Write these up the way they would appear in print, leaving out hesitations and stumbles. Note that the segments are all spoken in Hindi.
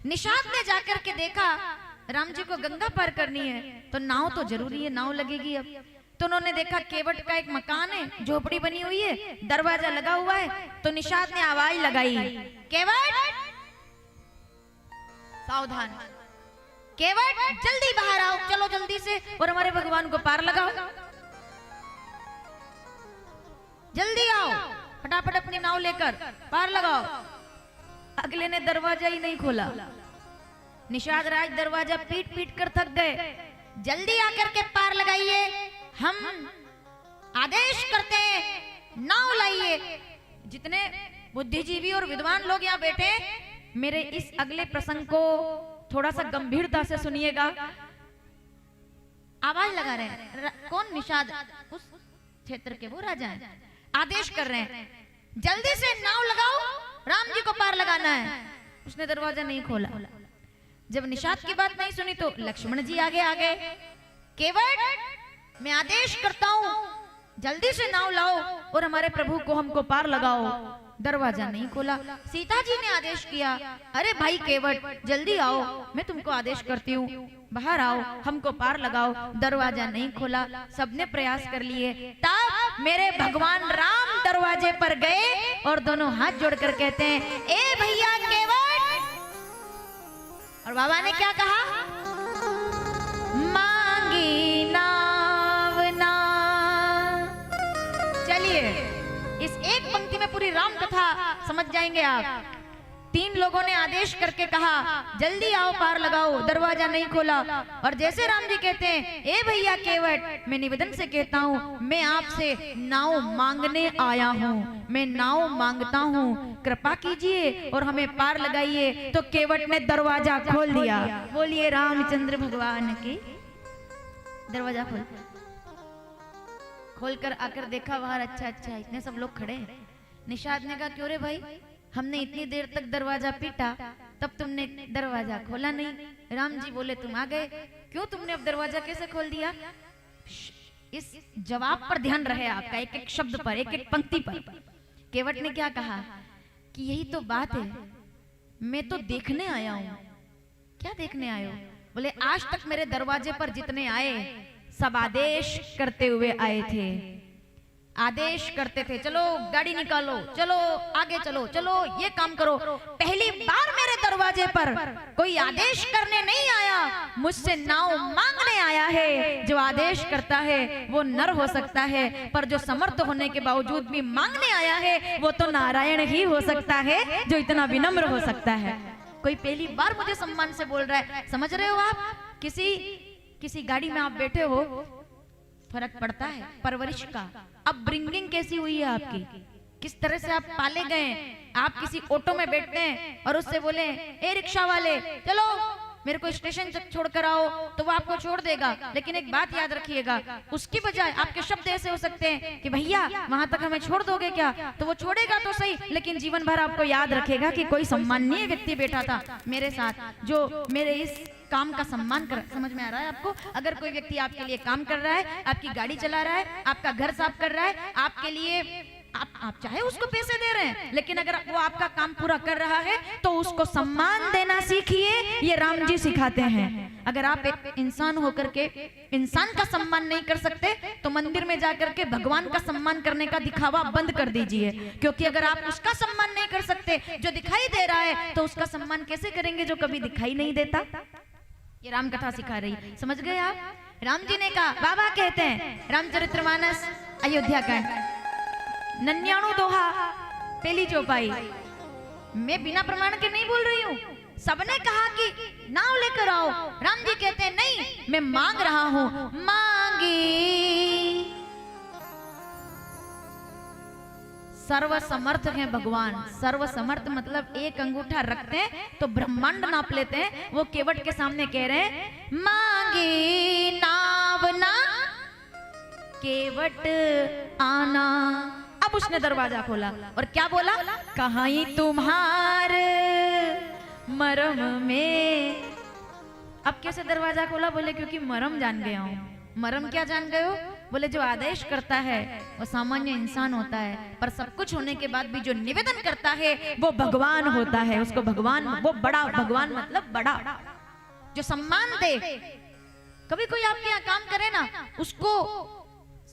निषाद ने जाकर के देखा राम जी को गंगा पार करनी है तो नाव तो जरूरी है, नाव लगेगी। अब तो उन्होंने देखा केवट का एक मकान है, झोपड़ी बनी हुई है, दरवाजा लगा हुआ है। तो निषाद ने आवाज लगाई, केवट सावधान, केवट जल्दी बाहर आओ, चलो जल्दी से और हमारे भगवान को पार लगाओ, जल्दी आओ, फटाफट अपनी नाव लेकर पार लगाओ। अगले ने दरवाजा ही नहीं खोला। निषाद राज दरवाजा पीट पीट कर थक गए। जल्दी आकर के पार लगाइए, हम आदेश करते हैं, नाव लाइए। जितने बुद्धिजीवी और विद्वान लोग यहाँ बैठे, मेरे इस अगले प्रसंग को थोड़ा सा गंभीरता से सुनिएगा। आवाज लगा रहे हैं, कौन? निषाद, उस क्षेत्र के वो राजा हैं। आदेश कर रहे हैं, जल्दी से नाव लगाओ, राम जी को पार लगाना है। उसने दरवाजा नहीं खोला। जब निषाद की बात नहीं सुनी तो लक्ष्मण जी आगे आ गए। केवट, मैं आदेश करता हूं, जल्दी से नाव लाओ और हमारे प्रभु को हमको पार लगाओ। दरवाजा नहीं खोला। सीता जी ने आदेश किया, अरे भाई केवट जल्दी आओ, मैं तुमको आदेश करती हूँ, बाहर आओ, हमको पार लगाओ। दरवाजा नहीं खोला। सबने प्रयास कर लिए। तब मेरे भगवान राम दरवाजे पर गए और दोनों हाथ जोड़कर कहते हैं, ए भैया केवट। और बाबा ने क्या कहा? मांगी नाव ना। चलिए इस एक पंक्ति में पूरी राम कथा समझ जाएंगे आप। 3 लोगों ने आदेश करके कहा, जल्दी आओ, पार लगाओ। दरवाजा नहीं खोला। और जैसे राम जी कहते हैं, ए भैया केवट, मैं निवेदन से कहता हूँ, मैं आपसे नाव मांगने आया हूँ, मैं नाव मांगता हूँ, कृपा कीजिए और हमें पार लगाइए। तो केवट ने दरवाजा खोल दिया। बोलिए रामचंद्र भगवान की। दरवाजा खोलकर आकर देखा बाहर, अच्छा इतने सब लोग खड़े हैं। निषाद ने कहा, क्यों रे भाई, हमने इतनी देर तक दरवाजा पीटा, तब तुमने दरवाजा खोला नहीं। राम जी बोले, तुम आ गए, क्यों तुमने अब दरवाजा कैसे खोल दिया? इस जवाब पर ध्यान रहे आपका, एक एक शब्द पर, एक एक पंक्ति पर। केवट ने क्या कहा कि यही तो बात है, मैं तो देखने आया हूं। क्या देखने आए हो? बोले, आज तक मेरे दरवाजे पर जितने आए सब आदेश करते हुए आए थे, आदेश करते थे, चलो गाड़ी निकालो, चलो आगे चलो, चलो ये काम करो। पहली बार मेरे दरवाजे पर कोई आदेश करने नहीं आया, मुझसे नाव मांगने आया है। जो आदेश करता है वो नर हो सकता है, पर जो समर्थ होने के बावजूद भी मांगने आया है वो तो नारायण ही हो सकता है, जो इतना विनम्र हो सकता है। कोई पहली बार मुझे सम्मान से बोल रहा है। समझ रहे हो आप? किसी गाड़ी में आप बैठे हो, फर्क पड़ता है परवरिश का। अब ब्रिंगिंग कैसी हुई है आपकी, किस तरह से आप पाले गए। आप किसी ऑटो में बैठते हैं और उससे बोले, ए रिक्शा वाले, चलो मेरे को स्टेशन तक छोड़कर आओ, तो वो आपको छोड़ देगा। लेकिन एक बात याद रखिएगा, उसकी बजाय आपके शब्द ऐसे हो सकते हैं कि भैया वहां तक हमें छोड़ दोगे क्या? तो वो छोड़ेगा तो सही, लेकिन जीवन भर आपको याद रखेगा कि कोई सम्माननीय व्यक्ति बैठा था मेरे साथ, जो मेरे इस काम का सम्मान कर। समझ में आ रहा है आपको? अगर कोई व्यक्ति आपके लिए काम कर रहा है, आपकी गाड़ी चला रहा है, आपका घर साफ कर रहा है, आपके लिए आप चाहे उसको पैसे दे रहे हैं, लेकिन अगर वो आपका काम पूरा कर रहा है तो उसको सम्मान देना सीखिए। ये राम जी सिखाते हैं। अगर आप एक इंसान होकर के इंसान का सम्मान नहीं कर सकते तो मंदिर में जाकर के भगवान का सम्मान करने का दिखावा बंद कर दीजिए। क्योंकि अगर आप उसका सम्मान नहीं कर सकते जो दिखाई दे रहा है, तो उसका सम्मान कैसे करेंगे जो कभी दिखाई नहीं देता? ये राम कथा सिखा रही। समझ गए आप? राम जी ने कहा, बाबा कहते हैं रामचरितमानस अयोध्या कांड 99 दोहा, पहली चौपाई। मैं बिना प्रमाण के नहीं बोल रही हूँ। सबने कहा कि नाव लेकर आओ, राम जी कहते हैं नहीं, मैं मांग रहा हूं। मांगी। सर्वसमर्थ है भगवान। सर्वसमर्थ मतलब एक अंगूठा रखते हैं तो ब्रह्मांड नाप लेते हैं। वो केवट के सामने कह रहे हैं, मांगी नाव ना केवट आना। अब उसने दरवाजा खोला और क्या बोला? कहीं तुम्हार मरम में। अब कैसे दरवाजा खोला? बोले क्योंकि मरम जान गया हूं। मरम क्या जान गए हो? बोले जो आदेश करता है वो सामान्य इंसान होता है, पर सब कुछ होने के बाद भी जो निवेदन करता है वो भगवान होता है। उसको भगवान, वो बड़ा, भगवान मतलब बड़ा, जो सम्मान दे। कभी कोई आपके यहाँ काम करे ना, उसको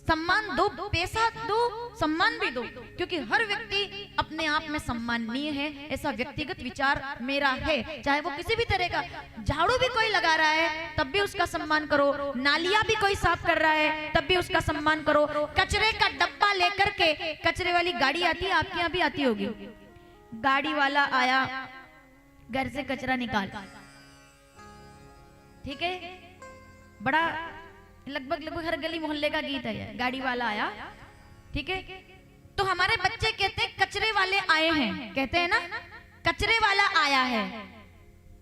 सम्मान दो, पैसा दो, सम्मान भी दो, क्योंकि हर व्यक्ति अपने आप में सम्माननीय है। ऐसा व्यक्तिगत विचार मेरा है। चाहे वो किसी भी तरह का, झाड़ू भी कोई लगा रहा है तब भी उसका सम्मान करो, नालियां भी कोई साफ कर रहा है तब भी उसका सम्मान करो। कचरे का डब्बा लेकर के, कचरे वाली गाड़ी आती है, आपके यहाँ भी आती होगी, गाड़ी वाला आया, घर से कचरा निकाल, ठीक है, बड़ा लगभग हर गली मोहल्ले का गीत है, गाड़ी वाला आया, ठीक है। तो हमारे बच्चे कहते हैं कचरे वाले आए हैं, कहते हैं ना कचरे वाला आया है,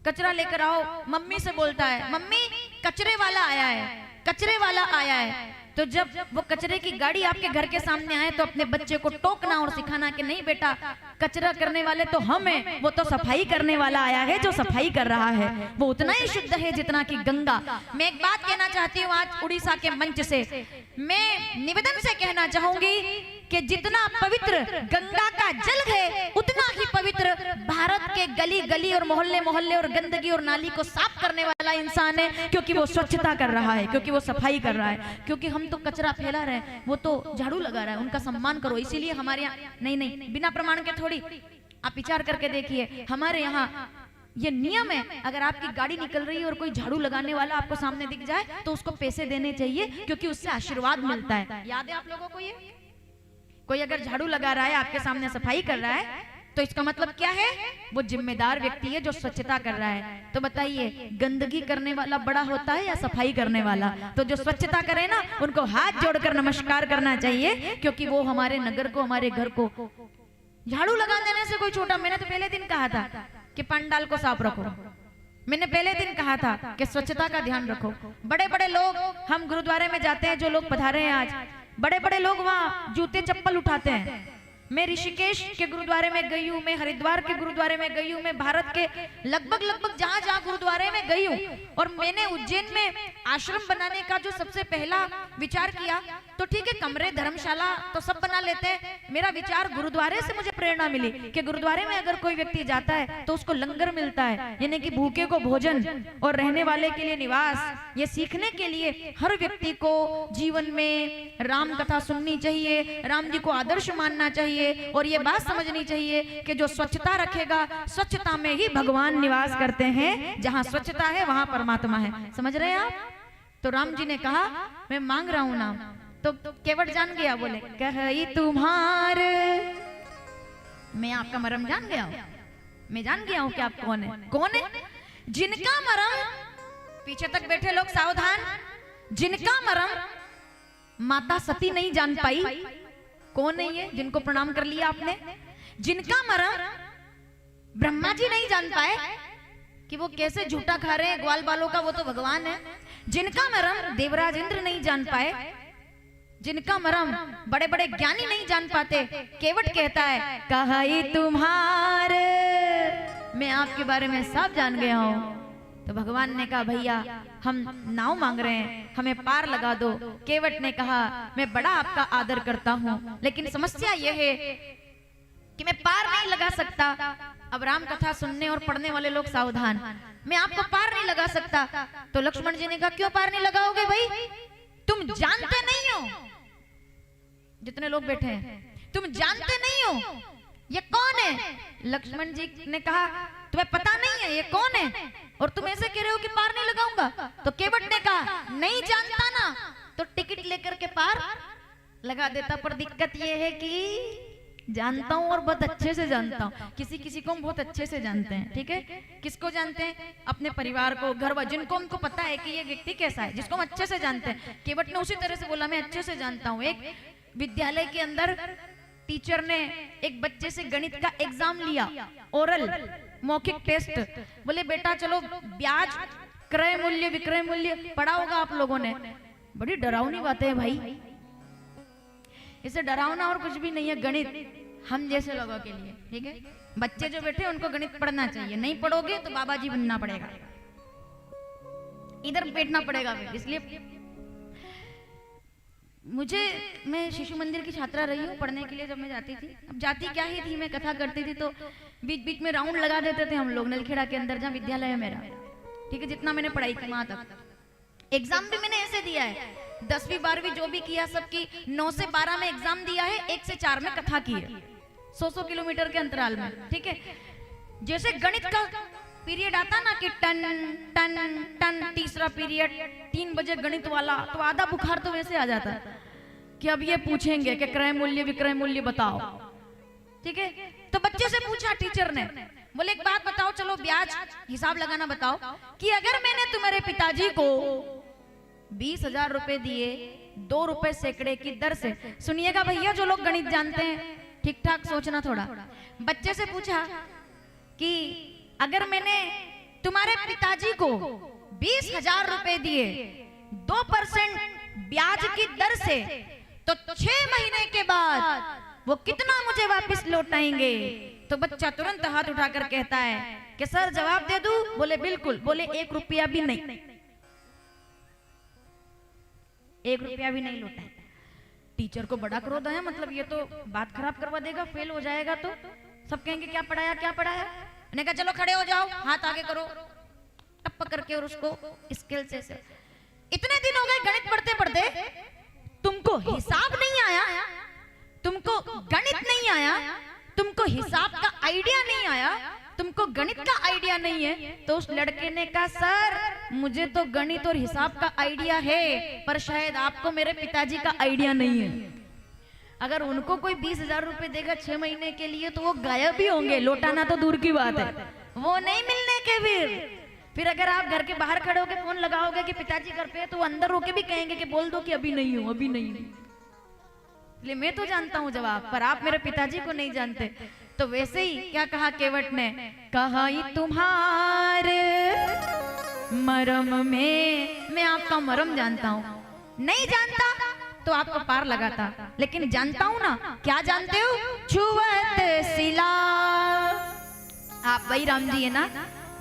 कचरा लेकर आओ। मम्मी से बोलता है, मम्मी कचरे वाला आया है, कचरे वाला आया है। तो जब वो कचरे की गाड़ी आपके घर के सामने आए तो अपने बच्चे को टोकना और सिखाना कि नहीं बेटा, कचरा करने वाले तो हम हैं, वो तो सफाई करने वाला आया है, जो सफाई कर रहा है वो उतना ही शुद्ध है जितना कि गंगा। मैं एक बात कहना चाहती हूँ आज उड़ीसा के मंच से, मैं निवेदन से कहना चाहूंगी कि जितना पवित्र गंगा का जल है उतना ही पवित्र भारत के गली गली और मोहल्ले मोहल्ले और गंदगी और नाली को साफ करने वाला इंसान है, क्योंकि वो स्वच्छता कर रहा है, क्योंकि वो सफाई कर रहा है। क्योंकि हम तो कचरा फैला रहे हैं, वो तो झाड़ू लगा रहा है, उनका सम्मान करो। इसीलिए हमारे यहाँ नहीं, बिना प्रमाण के थोड़ी, आप विचार करके देखिए, हमारे यहाँ ये नियम है, अगर आपकी गाड़ी निकल रही है और कोई झाड़ू लगाने वाला आपको सामने दिख जाए तो उसको पैसे देने चाहिए, क्योंकि उससे आशीर्वाद मिलता है। याद है आप लोगों को ये? कोई अगर झाड़ू लगा रहा है, आपके सामने सफाई कर रहा है, तो इसका मतलब क्या है? वो जिम्मेदार व्यक्ति है जो स्वच्छता कर रहा है। तो बताइए, गंदगी करने वाला बड़ा होता है या सफाई करने वाला? तो जो स्वच्छता करे ना, उनको हाथ जोड़कर नमस्कार करना चाहिए, क्योंकि वो हमारे नगर को, हमारे घर को, झाड़ू लगा देने से कोई छोटा। मैंने तो पहले दिन कहा था कि पंडाल को साफ रखो, मैंने पहले दिन कहा था कि स्वच्छता का ध्यान रखो। बड़े बड़े लोग, हम गुरुद्वारे में जाते हैं, जो लोग पधारे हैं आज, बड़े बड़े लोग वहाँ जूते चप्पल उठाते हैं। मैं ऋषिकेश के गुरुद्वारे में गई हूँ, मैं हरिद्वार के गुरुद्वारे में गई हूँ, मैं भारत के लगभग जहाँ जहाँ गुरुद्वारे में गई हूँ। और मैंने उज्जैन में आश्रम बनाने का जो सबसे पहला विचार किया, तो ठीक है कमरे धर्मशाला तो सब बना लेते हैं, मेरा विचार गुरुद्वारे से मुझे प्रेरणा मिली कि गुरुद्वारे में अगर कोई व्यक्ति जाता है तो उसको लंगर मिलता है, यानी कि भूखे को भोजन और रहने वाले के लिए निवास। ये सीखने के लिए हर व्यक्ति को जीवन में राम कथा सुननी चाहिए, राम जी को आदर्श मानना चाहिए, और ये बात समझनी चाहिए कि जो स्वच्छता रखेगा, स्वच्छता में ही भगवान निवास करते हैं। जहाँ स्वच्छता है वहाँ परमात्मा है। समझ रहे हैं आप? तो राम जी ने कहा मैं मांग रहा हूँ नाम, तो केवट जान गया, बोले कही तुम्हार, मैं आपका मरम जान गया हूँ, मैं जान गया हूँ कि आप कौन है। कौन है? जिनका मरम, पीछे तक बैठे लोग सावधान, जिनका मरम माता सती नहीं जान पाई। कौन है ये जिनको प्रणाम कर लिया आपने? जिनका मरम ब्रह्मा जी नहीं जान पाए कि वो कैसे झूठा खा रहे हैं ग्वाल बालों का, वो तो भगवान है। जिनका मरम देवराज इंद्र नहीं जान पाए, जिनका मरम बड़े बड़े ज्ञानी नहीं जान पाते, केवट कहता है कही तुम्हारे, मैं आपके बारे में सब जान गया हूं। तो भगवान ने कहा भैया हम नाव मांग रहे हैं, हमें पार लगा दो। केवट ने कहा मैं बड़ा आपका आदर करता हूँ, लेकिन समस्या यह है कि मैं पार नहीं लगा सकता। अब राम कथा सुनने और पढ़ने वाले लोग सावधान, मैं आपको पार नहीं लगा सकता। तो लक्ष्मण जी ने कहा क्यों पार नहीं लगाओगे भाई? तुम जानते नहीं हो, जितने लोग बैठे हैं तुम जानते नहीं हो ये कौन है। लक्ष्मण जी ने कहा तुम्हें पता नहीं है ये कौन है, और तुम ऐसे कह रहे हो कि पार नहीं लगाऊंगा। तो केवट ने कहा नहीं जानता ना तो टिकट लेकर के पार लगा देता, पर दिक्कत ये है कि जानता हूं और बहुत अच्छे से जानता हूं। किसी किसी को हम बहुत अच्छे से जानते हैं, ठीक है। किसको जानते हैं? अपने परिवार को, घर वाले, जिनको हमको पता है कि ये व्यक्ति कैसा है, जिसको हम अच्छे से जानते हैं। केवट ने उसी तरह से बोला मैं अच्छे से जानता हूँ। एक विद्यालय के अंदर टीचर ने एक बच्चे से गणित का एग्जाम लिया, ओरल मौखिक टेस्ट। बोले बेटा चलो ब्याज, क्रय मूल्य, विक्रय मूल्य पढ़ा होगा आप लोगों ने। बड़ी डरावनी बातें है भाई, इसे डरावना और कुछ भी नहीं है। गणित हम जैसे लोगों के लिए, ठीक है। बच्चे जो बैठे उनको गणित पढ़ना चाहिए, नहीं पढ़ोगे तो बाबा जी बनना पड़ेगा, इधर बैठना पड़ेगा। इसलिए मैं शिशु मंदिर की छात्रा रही हूँ पढ़ने के लिए। जब मैं जाती थी, अब जाती क्या ही थी, मैं कथा करती थी, तो बीच बीच में राउंड लगा देते थे हम लोग नलखेड़ा के अंदर, जहाँ विद्यालय है मेरा, ठीक है, जितना मैंने पढ़ाई की वहां तक। एग्जाम भी मैंने ऐसे दिया है, 10वीं 12वीं जो भी किया सबकी 9 से 12 में एग्जाम दिया है, 1 से 4 में कथा की है, 100 किलोमीटर के अंतराल में, ठीक है। जैसे गणित का पीरियड आता ना कि टन टन टन, तीसरा पीरियड 3 बजे गणित वाला, तो आधा बुखार तो वैसे आ जाता कि अब ये पूछेंगे कि क्रय मूल्य विक्रय मूल्य बताओ, ठीक है। तो बच्चे से पूछा टीचर ने, बोले एक बात बताओ, चलो ब्याज हिसाब लगाना बताओ, कि अगर मैंने तुम्हारे पिताजी को 20,000 रुपए दिए 2 रुपए सैकड़े की दर से, सुनिएगा भैया जो लोग गणित जानते हैं, ठीक ठाक सोचना थोड़ा। बच्चे से पूछा कि अगर मैंने तुम्हारे पिताजी को 20,000 रुपए दिए 2% ब्याज की दर से, तो 6 महीने के बाद वो कितना मुझे वापस लौटाएंगे? तो बच्चा तुरंत हाथ उठाकर कहता है कि सर जवाब दे दूं? बोले बिल्कुल। बोले 1 रुपया भी नहीं, 1 रुपया भी नहीं लौटा। टीचर को बड़ा क्रोध आया, मतलब ये तो बात खराब करवा देगा, फेल हो जाएगा तो सब कहेंगे क्या पढ़ाया क्या पढ़ाया। मैंने कहा चलो खड़े हो जाओ, हाथ आगे करो, टप करके, और उसको स्केल से इतने दिन हो गए गणित पढ़ते पढ़ते, तुमको हिसाब नहीं आया, तुमको गणित नहीं आया, तुमको हिसाब का आइडिया नहीं आया, तुमको गणित का आइडिया नहीं है। तो उस लड़के ने कहा सर मुझे तो गणित और हिसाब का आइडिया है, पर शायद आपको मेरे पिताजी का आइडिया नहीं है। अगर उनको कोई 20,000 रुपए देगा 6 महीने के लिए, तो वो गायब ही होंगे, लौटाना तो दूर की बात है, वो नहीं मिलने के। फिर अगर आप घर के बाहर खड़े होके फोन लगाओगे कि पिताजी घर पे है, तो वो अंदर होके भी कहेंगे कि बोल दो कि अभी नहीं हूं, अभी नहीं हूं। इसलिए मैं तो जानता हूं जवाब, पर आप मेरे पिताजी को नहीं जानते। तो वैसे ही क्या कहा केवट ने, कहा तुम्हारे मरम में, मैं आपका मरम जानता हूं, नहीं जानता तो आपको पार लगाता, लेकिन जानता हूं ना। क्या जानते हो? छुवत शिला। आप वही राम जी है ना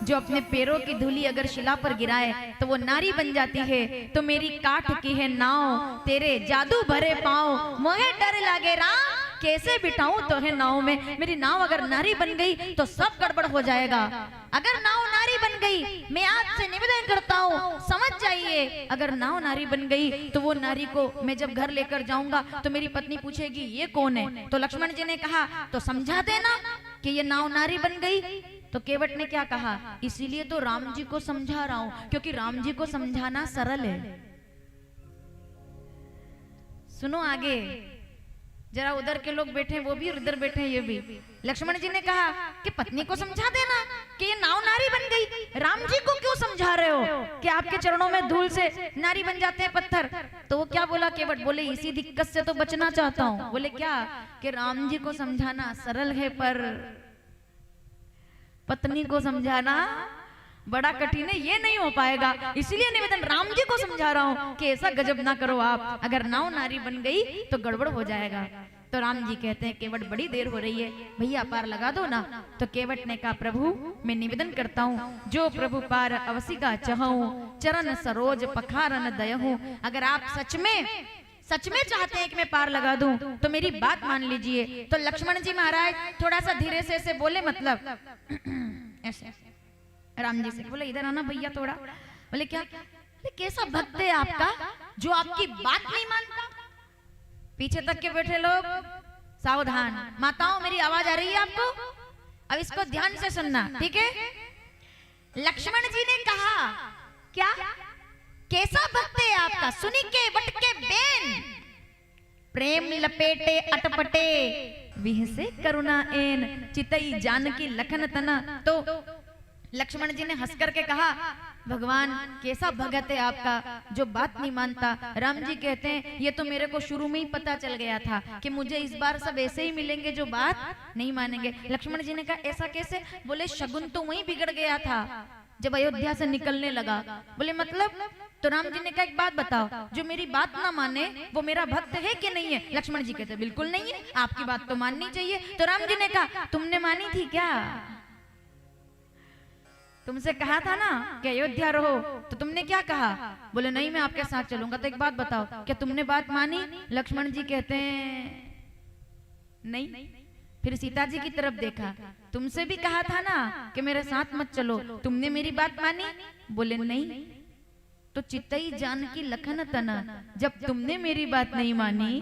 जो अपने पैरों की धूली अगर शिला पर गिराए तो वो नारी बन जाती है। तो मेरी काठ की है नाव, तेरे जादू भरे पाँव, मोहे डर लागे राम, कैसे बिठाऊं तो है नाव में। मेरी नाव अगर नारी बन गई तो सब गड़बड़ हो जाएगा। अगर नाव नारी बन गई, मैं आपसे निवेदन करता हूँ समझ जाइए, अगर नाव नारी बन गई तो वो नारी को मैं जब घर लेकर जाऊंगा तो मेरी पत्नी पूछेगी ये कौन है। तो लक्ष्मण जी ने कहा तो समझा देना कि ये नाव नारी बन गई। तो केवट ने क्या कहा, इसीलिए तो राम जी को समझा रहा हूं, क्योंकि राम जी को समझाना सरल है। सुनो आगे, जरा उधर के लोग बैठे वो भी, इधर बैठे ये भी। लक्ष्मण जी ने कहा कि पत्नी को समझा देना कि ये नाव नारी बन गई। राम जी को क्यों समझा रहे हो कि आपके चरणों में धूल से नारी बन जाते हैं पत्थर? तो वो क्या बोला केवट, बोले इसी दिक्कत से तो बचना चाहता हूँ। बोले क्या? कि राम जी को समझाना सरल है पर पत्नी को समझाना बड़ा कठिन है, ये नहीं हो पाएगा। इसलिए निवेदन राम जी को समझा रहा हूं कि ऐसा गजब ना करो आप, अगर नाव नारी बन गई तो गड़बड़ हो जाएगा। तो राम जी कहते हैं केवट बड़ी देर हो रही है, भैया पार लगा दो ना। तो केवट ने कहा प्रभु मैं निवेदन करता हूँ, जो प्रभु पार अवसी का चाहूं, चरण सरोज पखारन दयहूं। अगर आप सच में चाहते हैं कि मैं पार लगा दूं तो मेरी बात मान लीजिए। तो लक्ष्मण जी महाराज थोड़ा सा धीरे से ऐसे बोले, मतलब ऐसे राम जी से बोले इधर आना भैया थोड़ा। बोले क्या? कैसा भक्त है आपका जो आपकी बात नहीं मानता? पीछे तक के बैठे लोग सावधान, माताओं मेरी आवाज आ रही है आपको? अब इसको ध्यान से सुनना, ठीक है? लक्ष्मण जी ने कहा क्या? कैसा भक्त है आपका? सुनी के बट के बेन, प्रेम लपेटे अटपटे, विहसे करुणा एन, चितई जानकी लखन तना। तो लक्ष्मण जी ने हंस करके कहा भगवान कैसा भगत है आपका जो बात नहीं मानता। राम जी कहते हैं ये तो मेरे को शुरू में ही पता चल गया था कि मुझे इस बार सब ऐसे ही मिलेंगे जो बात नहीं मानेंगे। लक्ष्मण जी ने कहा ऐसा कैसे? बोले शगुन तो वहीं बिगड़ गया था जब अयोध्या से निकलने लगा। बोले मतलब? तो राम जी ने कहा एक बात बताओ, जो मेरी बात ना माने वो मेरा भक्त है कि नहीं है? लक्ष्मण जी कहते बिल्कुल नहीं है, आपकी बात तो माननी चाहिए। तो राम जी ने कहा तुमने मानी थी क्या? तुमसे कहा था ना कि अयोध्या रहो, तो तुमने क्या कहा? बोले नहीं मैं आपके साथ चलूंगा। तो एक बात बताओ, क्या तुमने बात मानी? लक्ष्मण जी कहते हैं नहीं। फिर सीता जी की तरफ देखा, तुमसे भी कहा था ना कि मेरे साथ मत चलो, तुमने मेरी बात मानी? बोले नहीं। तो चितई जानकी लखन तना, जब तुमने मेरी बात नहीं मानी,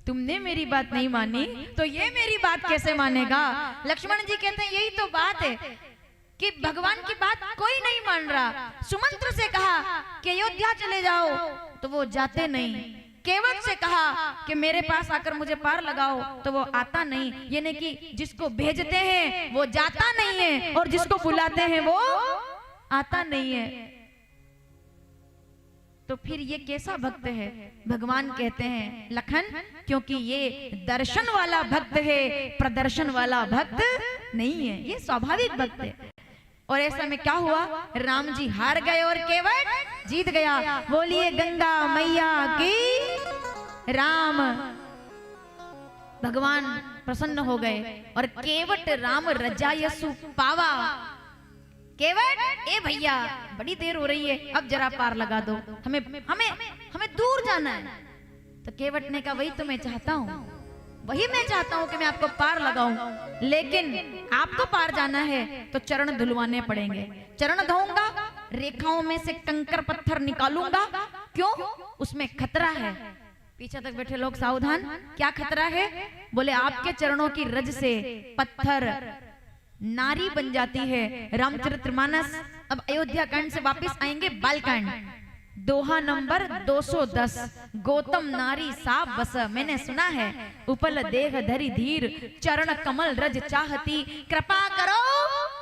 तुमने मेरी बात नहीं मानी, तो ये मेरी बात कैसे मानेगा? लक्ष्मण जी कहते हैं यही तो बात है कि भगवान की बात कोई नहीं मान रहा। सुमंत्र से कहा कि अयोध्या चले जाओ, तो वो जाते नहीं। केवट से कहा कि मेरे पास आकर मुझे पार लगाओ, तो वो आता नहीं। यानी कि जिसको भेजते हैं वो जाता नहीं है, और जिसको बुलाते हैं वो आता नहीं है। तो फिर ये कैसा भक्त है? भगवान कहते हैं लखन, क्योंकि ये दर्शन वाला भक्त है, प्रदर्शन वाला भक्त नहीं है, ये स्वाभाविक भक्त है। और ऐसा में क्या हुआ? राम जी हार गए और केवट जीत गया। बोलिए गंगा मैया की। राम भगवान प्रसन्न हो गए और केवट राम रजायसु पावा। केवट ए भैया बड़ी देर हो रही है, अब जरा पार लगा दो, हमें हमें हमें दूर जाना है। तो केवट ने कहा वही तो मैं चाहता हूँ, वही मैं चाहता हूँ कि मैं आपको पार लगाऊं, लेकिन आपको पार जाना है तो चरण धुलवाने पड़ेंगे। चरण धोऊंगा, रेखाओं में से कंकर पत्थर निकालूंगा। क्यों? उसमें खतरा है। पीछे तक बैठे लोग सावधान, क्या खतरा है? बोले आपके चरणों की रज से पत्थर नारी बन जाती है। रामचरितमानस। अब अयोध्या कांड से वापस आएंगे बालकांड, दोहा नंबर 210। गौतम नारी साप बस। मैंने सुना है उपल देह धरी धीर, चरण कमल रज चाहती, कृपा करो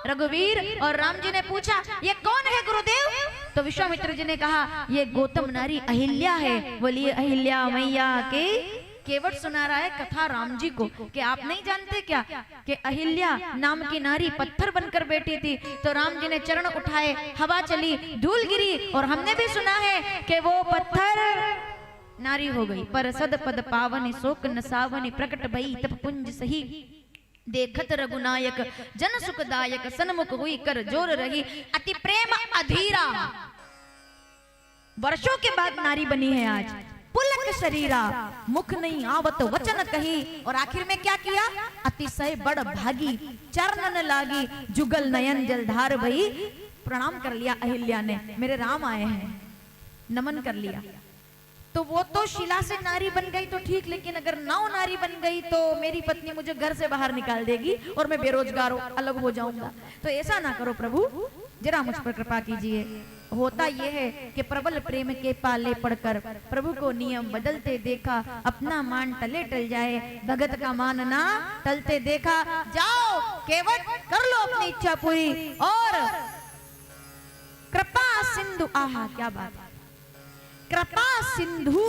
रघुवीर। और राम जी ने पूछा ये कौन है गुरुदेव? तो विश्वामित्र जी ने कहा ये गौतम नारी अहिल्या है। बोलिए अहिल्या मैया के। केवट सुना रहा है कथा राम जी को कि आप नहीं जानते क्या कि अहिल्या नाम की नारी पत्थर बनकर बैठी थी। तो राम जी ने चरण उठाए, हवा चली, धूल गिरी, और हमने भी सुना है कि वो पत्थर नारी हो गई। पर सद पद पावनी शोक न सावनी, प्रकट भई तप पुंज सही, देखत रघुनायक जन सुखदायक, सन्मुख हुई कर जोर रही, अति प्रेम अधीरा। वर्षों के बाद नारी बनी है आज, पुलक शरीरा, मुख नहीं आवत वचन कही। और आखिर में क्या किया? अतिशय बड़ भागी, चरणन लागी, जुगल नयन जलधार भई। प्रणाम कर लिया अहिल्या ने, मेरे राम आए हैं, नमन कर लिया। तो वो तो शिला से नारी बन गई तो ठीक, लेकिन अगर नाव नारी बन गई तो मेरी पत्नी मुझे घर से बाहर निकाल देगी और मैं बेरोजगार अलग हो जाऊंगा। तो ऐसा ना करो प्रभु, जरा मुझ पर कृपा कीजिए। होता यह है कि प्रबल प्रेम के पाले पड़कर प्रभु को नियम बदलते देखा, अपना मान टले टल जाए, भगत का मान ना टलते देखा। जाओ केवट कर लो अपनी इच्छा पूरी, और कृपा सिंधु, आहा क्या बात, कृपा सिंधु।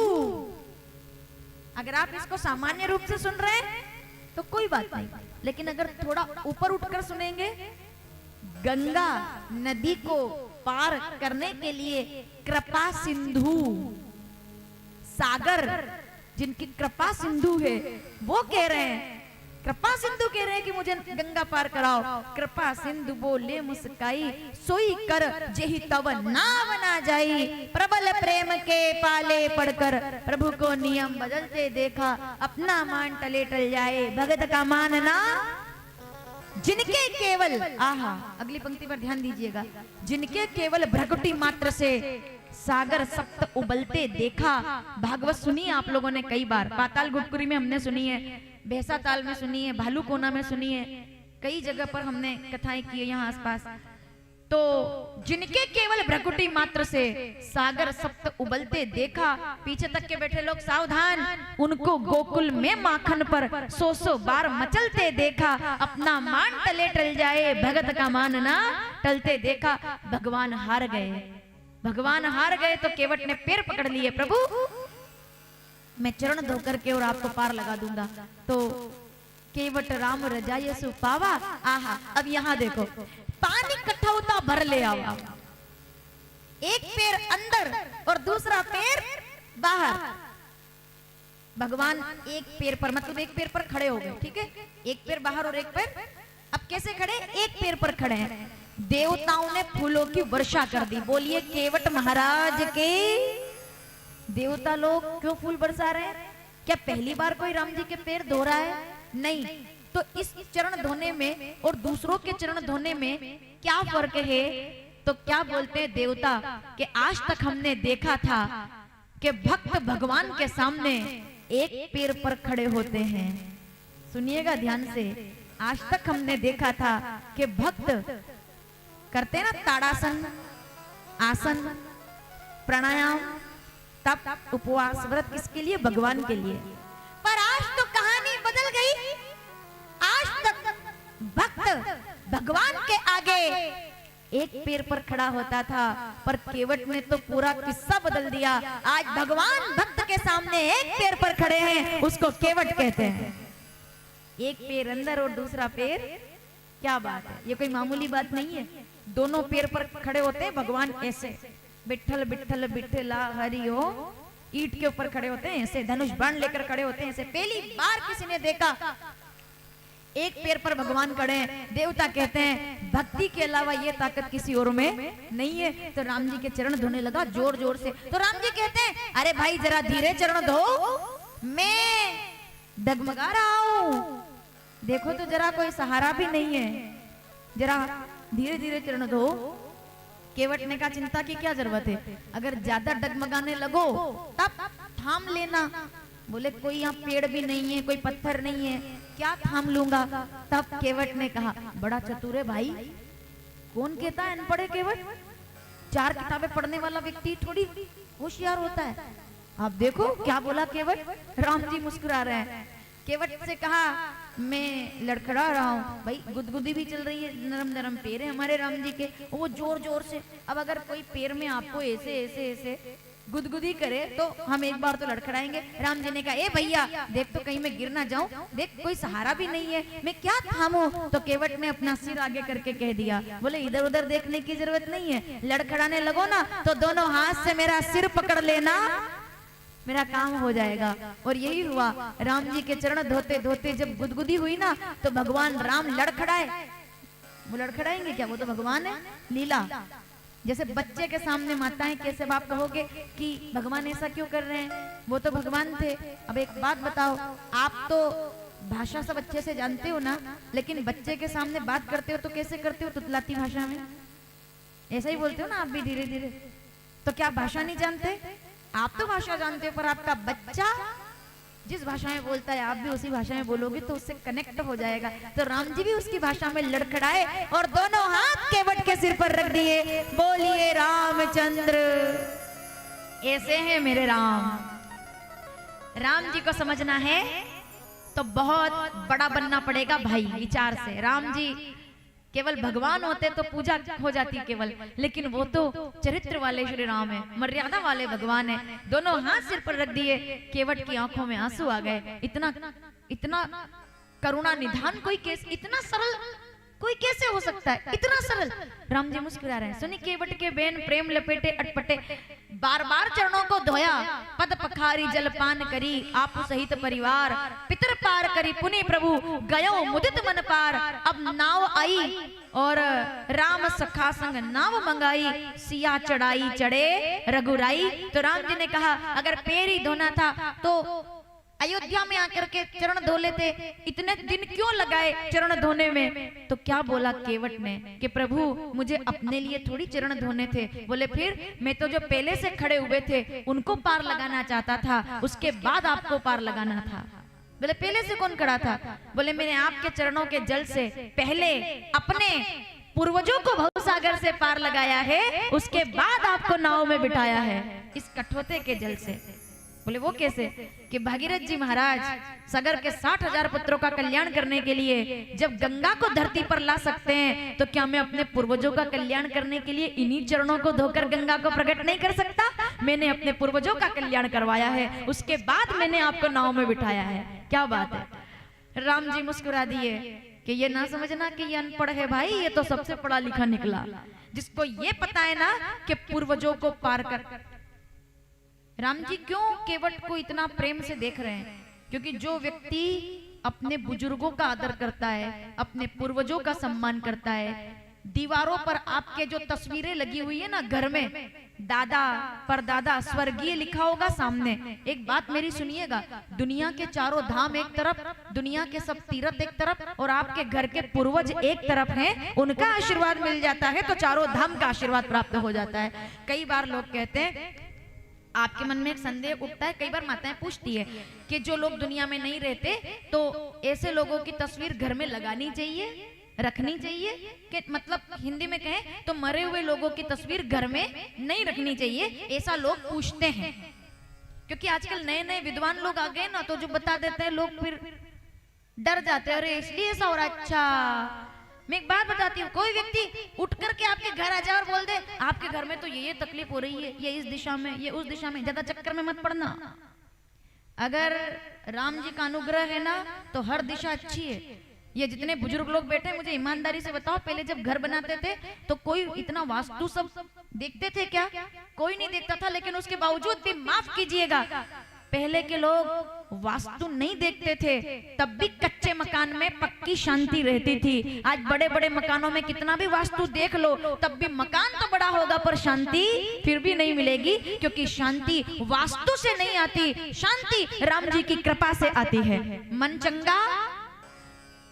अगर आप इसको सामान्य रूप से सुन रहे हैं तो कोई बात नहीं, लेकिन अगर थोड़ा ऊपर उठकर सुनेंगे, गंगा नदी को पार करने के लिए कृपा सिंधु, सागर जिनकी कृपा सिंधु है वो कह रहे हैं, कृपा सिंधु कह रहे हैं कि मुझे गंगा पार कराओ। कृपा सिंधु बोले मुस्काई, सोई कर जेहि तव नाव ना जाई, प्रबल प्रेम के पाले पड़कर प्रभु को नियम बदलते देखा, अपना मान टले टल जाए, भगत का मान ना। जिनके केवल, आहा अगली पंक्ति पर ध्यान दीजिएगा, जिनके केवल भ्रकुटी मात्र से सागर सप्त उबलते देखा। भागवत सुनी आप लोगों ने कई बार, पाताल गुटकुरी में हमने सुनी है, भैंसा ताल में सुनी है, भालूकोना में सुनी है, कई जगह पर हमने कथाएं की है यहाँ आसपास। तो जिनके केवल भ्रकुटी मात्र से सागर सप्त उबलते देखा, पीछे तक के बैठे लोग सावधान, उनको गोकुल में माखन पर 100 बार मचलते देखा, अपना मान टले टल जाए, भगत का मान ना टलते देखा। भगवान हार गए, भगवान हार गए तो केवट ने पैर पकड़ लिए, प्रभु मैं चरण धो करके और आपको पार लगा दूंगा। तो केवट राम रजायसु पावा। आहा अब यहाँ देखो, पानी कठौता भर ले आवा, एक पैर अंदर और दूसरा पैर बाहर। भगवान एक पैर पर, मतलब एक पैर पर खड़े हो गए, ठीक है, एक पैर बाहर और एक पैर, अब कैसे खड़े? एक पैर पर खड़े हैं। देवताओं ने फूलों की वर्षा कर दी। बोलिए केवट महाराज के। देवता लोग क्यों फूल बरसा रहे हैं? क्या पहली बार कोई राम जी के पैर धो रहा है? नहीं। तो इस चरण धोने में और दूसरों के चरण धोने में क्या फर्क है? तो क्या बोलते हैं देवता कि आज तक हमने देखा था कि भक्त भगवान के सामने एक पैर पर खड़े होते हैं। सुनिएगा ध्यान से। आज तक हमने देखा था कि भक्त करते हैं ना ताड़ासन, आसन, प्राणायाम, तप, उपवास, व्रत, किसके लिए? भगवान के लिए। पर आज तो कहानी बदल गई। आज तक भक्त भगवान के आगे एक पैर पर खड़ा होता था, पर केवट ने तो पूरा किस्सा बदल दिया। आज भगवान भक्त के सामने एक पैर पर खड़े हैं, उसको केवट कहते हैं। एक पैर अंदर और दूसरा पैर, क्या बात है, ये कोई मामूली बात नहीं है। दोनों पैर पर खड़े होते हैं भगवान ऐसे, बिट्ठल बिट्ठल बिट्ठला हरिओ, ईंट के ऊपर खड़े होते हैं ऐसे, धनुष बाण लेकर खड़े होते हैं ऐसे। पहली बार किसी ने देखा एक पैर पर भगवान खड़े हैं। देवता कहते हैं भक्ति के अलावा ये ताकत किसी और में नहीं है। तो राम जी के चरण धोने लगा जोर जोर से। तो राम जी कहते हैं अरे भाई जरा धीरे चरण धो, मैं डगमगा रहा हूं। देखो तो जरा कोई सहारा भी नहीं है, जरा धीरे धीरे चरण धो। केवट ने कहा चिंता की क्या जरूरत है, अगर ज्यादा डगमगाने लगो तब थाम लेना। बोले कोई यहाँ पेड़ भी नहीं है, कोई पत्थर नहीं है, क्या थाम लूंगा। तब केवट ने कहा बड़ा चतुर है भाई। कौन कहता है अनपढ़ है केवट? 4 किताबें पढ़ने वाला व्यक्ति थोड़ी होशियार होता है। आप देखो क्या बोला केवट। राम जी मुस्कुरा रहे हैं। केवट से कहा मैं लड़खड़ा रहा हूँ भाई, गुदगुदी भी चल रही है, नरम नरम पैर है हमारे राम जी के, वो जोर जोर से। अब अगर कोई पैर में आपको ऐसे ऐसे ऐसे गुदगुदी करे तो हम एक बार तो लड़खड़ाएंगे। राम जी ने कहा ए भैया देख तो कहीं मैं गिर ना जाऊं, देख कोई सहारा भी नहीं है, मैं क्या थामूं। तो केवट ने अपना सिर आगे करके कह दिया, बोले इधर उधर देखने की जरूरत नहीं है, लड़खड़ाने लगो ना तो दोनों हाथ से मेरा सिर पकड़ लेना, मेरा काम हो जाएगा। और यही हुआ। राम जी के चरण धोते धोते जब गुदगुदी हुई ना तो भगवान राम लड़खड़ाए। वो लड़खड़ाएंगे क्या, वो तो भगवान है। लीला जैसे बच्चे के सामने माताएं कैसे बाप कहोगे कि भगवान ऐसा क्यों कर रहे हैं, वो तो भगवान थे। अब एक बात बताओ, आप तो भाषा सब अच्छे से जानते हो ना, लेकिन बच्चे के सामने बात करते हो तो कैसे करते हो? तुतलाती भाषा में ऐसा ही बोलते हो ना आप भी धीरे धीरे। तो क्या भाषा नहीं जानते? आप तो भाषा जानते हो, पर आपका बच्चा जिस भाषा में बोलता है आप भी उसी भाषा में बोलोगे तो उससे कनेक्ट हो जाएगा। तो राम जी भी उसकी भाषा में लड़खड़ाए और दोनों हाथ केवट के सिर पर रख दिए। बोलिए रामचंद्र ऐसे हैं मेरे राम। राम जी को समझना है तो बहुत बड़ा बनना पड़ेगा भाई विचार से। राम जी केवल भगवान होते तो पूजा हो जाती केवल, लेकिन वो तो चरित्र वाले श्री राम है, मर्यादा वाले भगवान है। दोनों हाथ सिर पर रख दिए। केवट की आंखों में आंसू आ गए। इतना इतना करुणा निधान कोई कैसे, इतना सरल कोई कैसे हो सकता है, इतना सरल। राम जी मुस्कुरा रहे हैं। सुनी केवट के बेन प्रेम लपेटे अटपटे, बार बार चरणों को धोया, पद पखारी जलपान करी, आपु सहित परिवार, पितर पार करी पुनि प्रभु, गयो मुदित मन पार। अब नाव आई और राम सखा संग नाव मंगाई, सिया चढ़ाई चढ़े रघुराई। तो राम जी ने कहा अगर पैर ही धोना था तो अयोध्या में आकर के चरण धो लेते, इतने दिन क्यों लगाए चरण धोने में? तो क्या बोला केवट ने कि प्रभु मुझे अपने लिए थोड़ी चरण धोने थे। बोले फिर? मैं तो जो पहले से खड़े हुए थे उनको पार लगाना चाहता था, उसके बाद आपको पार लगाना था। बोले पहले से कौन खड़ा था? बोले मैंने आपके चरणों के जल से पहले अपने पूर्वजों को भवसागर से पार लगाया है, उसके बाद आपको नाव में बिठाया है इस कठोते के जल से। बोले वो कैसे? कि भागीरथ जी महाराज सागर के 60,000 पुत्रों का कल्याण करने के लिए जब गंगा को धरती पर ला सकते हैं, तो क्या मैं अपने पूर्वजों का कल्याण करने के लिए इन्हीं चरणों को धोकर गंगा को प्रकट नहीं कर सकता? मैंने अपने पूर्वजों का कल्याण करवाया है, उसके बाद मैंने आपको नाव में बिठाया है। क्या बात है। राम जी मुस्कुरा दिए कि ये ना समझना कि ये अनपढ़ है भाई, ये तो सबसे पढ़ा लिखा निकला, जिसको ये पता है ना कि पूर्वजों को पार कर। राम जी क्यों केवट को इतना प्रेम से देख रहे हैं? क्योंकि जो व्यक्ति अपने बुजुर्गों का आदर करता है, अपने पूर्वजों का सम्मान करता है, दीवारों पर आपके जो तस्वीरें लगी हुई है ना घर में, दादा परदादा स्वर्गीय लिखा होगा सामने। एक बात मेरी सुनिएगा, दुनिया के चारों धाम एक तरफ, दुनिया के सब तीर्थ एक तरफ, और आपके घर के पूर्वज एक तरफ हैं, उनका आशीर्वाद मिल जाता है तो चारों धाम का आशीर्वाद प्राप्त हो जाता है। कई बार लोग कहते हैं, आपके मन में एक संदेह उठता है, कई बार माताएं पूछती है कि जो लोग दुनिया में नहीं रहते तो ऐसे लोगों की तस्वीर घर में लगानी चाहिए, रखनी चाहिए, कि मतलब हिंदी में कहें तो मरे हुए लोगों की तस्वीर घर में नहीं रखनी चाहिए, ऐसा लोग पूछते हैं। क्योंकि आजकल नए नए विद्वान लोग आ गए ना, तो जो बता देते हैं लोग फिर डर जाते हैं, अरे इसलिए ऐसा हो रहा है। अच्छा मैं एक बात बताती हूँ, कोई व्यक्ति उठ करके आपके घर आ जाए और बोल दे आपके घर में तो ये तकलीफ हो रही है, ये इस दिशा में, ये उस दिशा में, ज्यादा चक्कर में मत पड़ना। अगर राम जी का अनुग्रह है ना तो हर दिशा अच्छी है। ये जितने बुजुर्ग लोग बैठे हैं, मुझे ईमानदारी से बताओ, पहले जब घर बनाते थे तो कोई इतना वास्तु सब देखते थे क्या? कोई नहीं देखता था, लेकिन उसके बावजूद भी माफ कीजिएगा, पहले के लोग वास्तु नहीं देखते थे, तब भी कच्चे मकान में पक्की शांति रहती थी। आज बड़े बड़े मकानों में कितना भी वास्तु देख लो, तब भी मकान तो बड़ा होगा पर शांति फिर भी नहीं मिलेगी, क्योंकि शांति वास्तु से नहीं आती, शांति राम जी की कृपा से आती है। मन चंगा,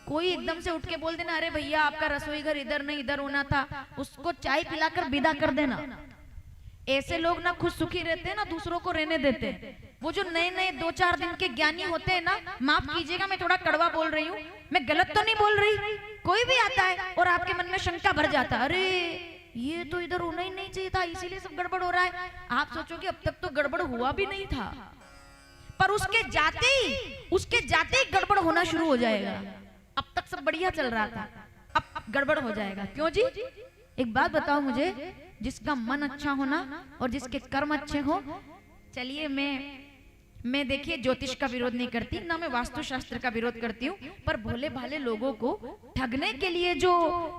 कोई एकदम से उठ के बोल देना अरे भैया आपका रसोई घर इधर नहीं इधर होना था, उसको चाय पिलाकर विदा कर देना। ऐसे लोग ना खुद सुखी रहते हैं ना दूसरों को रहने देते हैं। वो जो नए नए 2-4 दिन के ज्ञानी होते हैं ना, माफ कीजिएगा मैं थोड़ा कड़वा बोल रही हूँ, मैं गलत तो नहीं बोल रही, कोई भी आता है और आपके मन में शंका भर जाता है, अरे ये तो इधर होना ही नहीं चाहिए था, इसीलिए सब गड़बड़ हो रहा है। आप सोचोगे अब तक तो गड़बड़ हुआ भी नहीं था, पर उसके जाते ही गड़बड़ होना शुरू हो जाएगा। अब तक सब बढ़िया चल रहा था, अब गड़बड़ हो जाएगा। क्यों जी? एक बात बताओ मुझे, जिसका मन अच्छा होना और जिसके कर्म अच्छे हो, चलिए मैं देखिए ज्योतिष का विरोध नहीं करती, ना मैं वास्तु शास्त्र का विरोध करती हूँ, पर भोले भाले लोगों को ठगने के लिए जो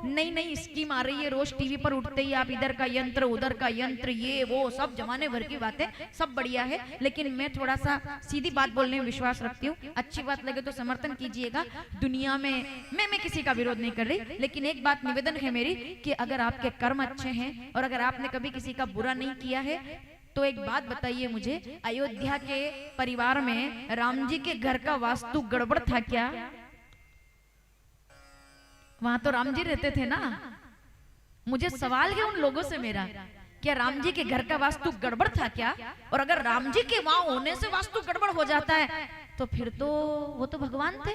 नई नई स्कीम आ रही है, रोज टीवी पर उठते ही आप इधर का यंत्र उधर का यंत्र, ये वो सब जमाने भर की बातें, सब बढ़िया है, लेकिन मैं थोड़ा सा सीधी बात बोलने में विश्वास रखती हूँ। अच्छी बात लगे तो समर्थन कीजिएगा। दुनिया में मैं किसी का विरोध नहीं कर रही, लेकिन एक बात निवेदन है मेरी कि अगर आपके कर्म अच्छे हैं और अगर आपने कभी किसी का बुरा नहीं किया है, तो एक बात बताइए मुझे, अयोध्या के परिवार में राम जी के घर का वास्तु गड़बड़ था क्या? वहां तो राम जी रहते थे ना। मुझे सवाल है उन लोगों से मेरा, क्या राम जी के घर का वास्तु गड़बड़ था क्या? और अगर राम जी के वहां होने से वास्तु गड़बड़ हो जाता है तो फिर तो वो तो भगवान थे,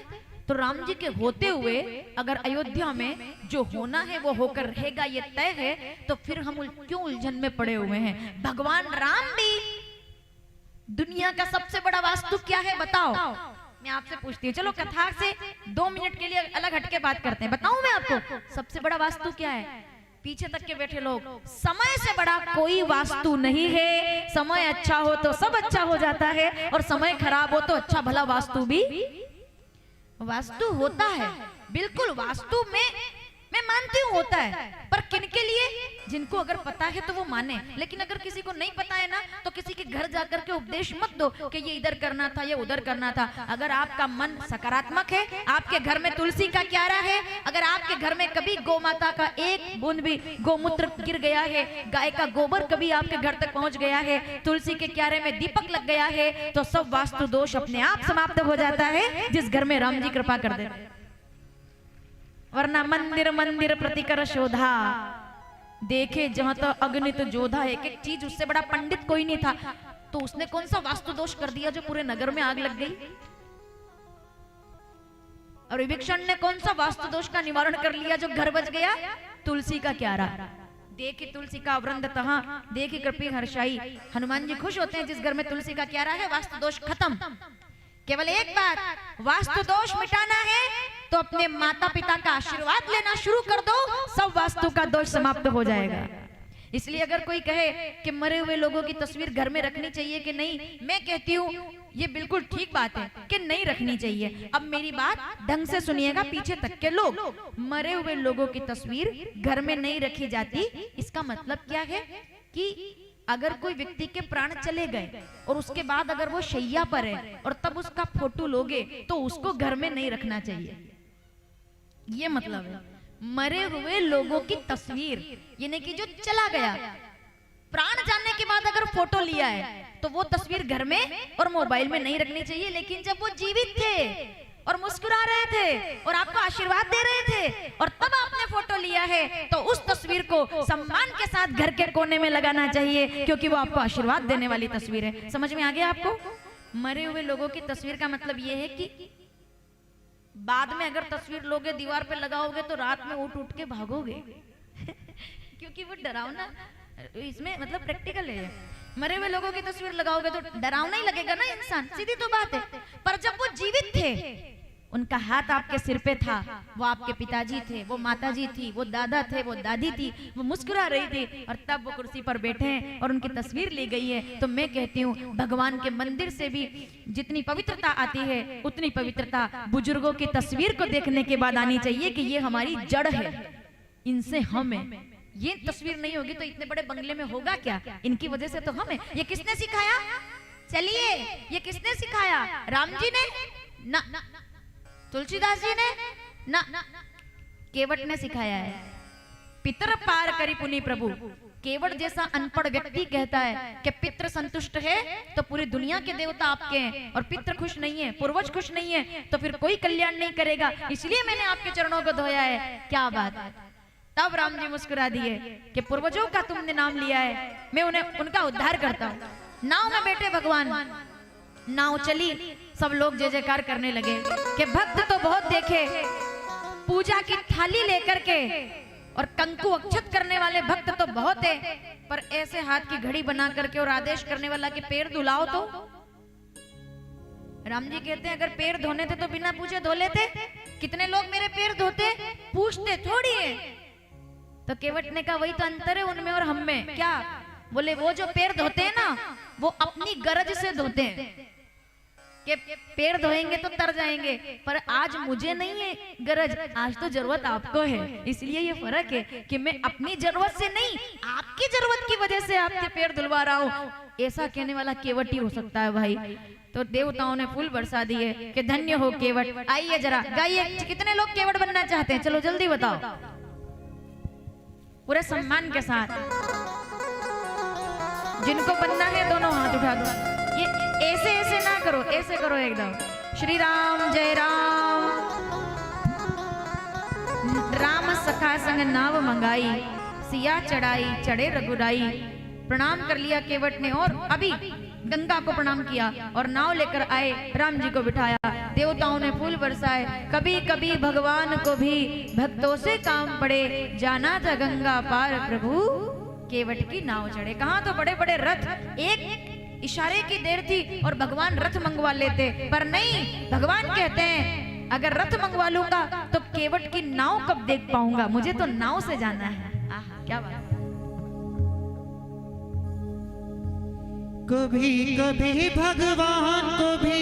तो राम जी के होते हुए अगर अयोध्या में जो होना है वो होकर रहेगा ये तय है, तो फिर हम क्यों उलझन में पड़े हुए हैं? भगवान राम भी, दुनिया का सबसे बड़ा वास्तु क्या है बताओ? मैं आपसे पूछती हूँ, चलो कथा से 2 मिनट के लिए अलग हटके बात करते हैं। बताऊं मैं आपको सबसे बड़ा वास्तु क्या है? पीछे तक के बैठे लोग, समय से बड़ा कोई वास्तु नहीं है। समय अच्छा हो तो सब अच्छा हो जाता है, और समय खराब हो तो अच्छा भला वास्तु भी वास्तु होता है। बिल्कुल वास्तु में मैं मानती हूँ होता है, पर किनके लिए? जिनको अगर पता है तो वो माने, लेकिन अगर किसी को नहीं पता है ना, तो किसी के घर जाकर के उपदेश मत दो कि ये इधर करना था, ये उधर करना था। अगर आपका मन सकारात्मक है, आपके घर में तुलसी का क्यारा है, अगर आपके घर में कभी गौ माता का एक बूंद भी गोमूत्र गिर गया है, गाय का गोबर कभी आपके घर तक पहुंच गया है, तुलसी के क्यारे में दीपक लग गया है, तो सब वास्तु दोष अपने आप समाप्त हो जाता है, जिस घर में राम जी कृपा कर दे। वरना मंदिर मंदिर प्रतिकर शोधा, देखे जहां तो अग्नित जोधा। एक एक चीज, उससे बड़ा पंडित कोई नहीं था, तो उसने कौन सा वास्तु दोष कर दिया जो पूरे नगर में आग लग गई? और विभीषण ने कौन सा वास्तु दोष का निवारण कर लिया जो घर बच गया? तुलसी का क्यारा। देखी तुलसी का वृंद तहां, देखी कृपी हर्षाई। हनुमान जी खुश होते हैं जिस घर में तुलसी का क्यारा है, वास्तु दोष खत्म। केवल एक बात, वास्तु दोष मिटाना है तो अपने माता पिता का आशीर्वाद लेना शुरू कर दो, सब वास्तु का दोष समाप्त हो जाएगा। इसलिए अगर कोई कहे कि मरे हुए लोगों की तस्वीर घर में रखनी चाहिए कि नहीं, मैं कहती हूँ ये बिल्कुल ठीक बात है कि नहीं रखनी चाहिए। अब मेरी बात ढंग से सुनिएगा, पीछे तक के लोग, मरे हुए लोगों की तस्वीर घर में नहीं रखी जाती, इसका मतलब क्या है कि अगर कोई व्यक्ति के प्राण चले गए और उसके बाद अगर वो शैया पर है और तब उसका फोटो लोगे, तो उसको घर में नहीं रखना चाहिए, ये मतलब है। मरे हुए लोगों की तस्वीर, यानी कि जो चला गया, प्राण जाने के बाद अगर फोटो लिया है तो वो तस्वीर घर में और मोबाइल में नहीं रखनी चाहिए। लेकिन जब वो जीवित थे और मुस्कुरा रहे थे और आपको आशीर्वाद दे रहे थे और तब आपने फोटो लिया है तो उस तस्वीर को सम्मान के साथ घर के कोने में लगाना चाहिए, क्योंकि वो आपको आशीर्वाद देने वाली तस्वीर है। समझ में आ गया आपको? मरे हुए लोगों की तस्वीर का मतलब ये है कि बाद में अगर तस्वीर लोगे डीवार पे लगाओगे तो रात में उठ उठ के भागोगे क्योंकि वो डरावना, इसमें मतलब प्रैक्टिकल है। मरे हुए लोगों की तस्वीर लगाओगे तो डरावना ही लगेगा ना इंसान, सीधी तो बात है। पर जब वो जीवित थे, उनका हाथ आपके सिर पे था, वो आपके पिताजी थे, वो माताजी थी, वो दादा थे, वो दादी थी, वो मुस्कुरा रही थी और तब वो कुर्सी पर बैठे हैं और उनकी तस्वीर ली गई है। तो मैं कहती हूँ भगवान के मंदिर से भी जितनी पवित्रता आती है उतनी पवित्रता बुजुर्गों की तस्वीर को देखने के बाद आनी चाहिए कि ये हमारी जड़ है, इनसे हम है। ये तस्वीर नहीं होगी तो इतने बड़े बंगले में होगा क्या? इनकी वजह से तो हम है। ये किसने सिखाया? चलिए, ये किसने सिखाया? राम जी ने ना, तुलसीदास जी ने ना, केवट ने सिखाया है। पितर पार करी पुनि प्रभु। केवट जैसा अनपढ़ व्यक्ति कहता है कि पितृ संतुष्ट है तो पूरी दुनिया के देवता आपके हैं, और पितृ खुश नहीं है, पूर्वज खुश नहीं है तो फिर कोई कल्याण नहीं करेगा, इसलिए मैंने आपके चरणों को धोया है। क्या बात है? तब राम जी मुस्कुरा दिए कि पूर्वजों का तुमने नाम लिया है, मैं उन्हें उनका उद्धार करता हूँ। नाव में बैठे भगवान, नाव चली, सब लोग जय जयकार करने लगे कि भक्त तो बहुत देखे, पूजा की थाली लेकर के और कंकु अक्षत करने वाले भक्त तो बहुत है, पर ऐसे हाथ की घड़ी बना करके और आदेश करने वाला कि पैर धुलाओ तो। राम जी कहते हैं अगर पैर धोने थे तो बिना पूछे धो लेते, कितने लोग मेरे पैर धोते, पूछते थोड़ी है। तो केवट ने कहा वही तो अंतर है उनमें और हम में। क्या? बोले वो जो पैर धोते हैं ना वो अपनी गरज से धोते हैं कि पैर धोएंगे तो तर जाएंगे, पर आज मुझे नहीं है गरज, आज तो जरूरत आपको है, इसलिए ये फर्क है कि मैं अपनी जरूरत से नहीं आपकी जरूरत की वजह से आपके पैर धुलवा रहा हूँ। ऐसा कहने वाला केवट ही हो सकता है भाई। तो देवताओं ने फूल बरसा दिए कि धन्य हो केवट। आइए जरा गाइए, कितने लोग केवट बनना चाहते हैं? चलो जल्दी बताओ, पूरे सम्मान के साथ। जिनको बनना है दोनों हाथ उठा दो। ये ऐसे ऐसे ना करो, ऐसे करो एकदम। श्री राम जय राम। राम सखा संग नाव मंगाई, सिया चढ़ाई चढ़े रघुराई। प्रणाम कर लिया केवट ने और अभी गंगा को प्रणाम किया और नाव लेकर आए, राम जी को बिठाया। देवताओं ने फूल बरसाए। कभी कभी भगवान को भी भक्तों से काम पड़े, जाना था गंगा पार प्रभु केवट की नाव चढ़े। कहाँ तो बड़े बड़े रथ, एक इशारे की देर थी और भगवान रथ मंगवा लेते, पर नहीं, भगवान कहते हैं अगर रथ मंगवा लूंगा तो केवट की नाव कब देख पाऊंगा, मुझे तो नाव से जाना है। आहा, क्या बात। कभी कभी भगवान को भी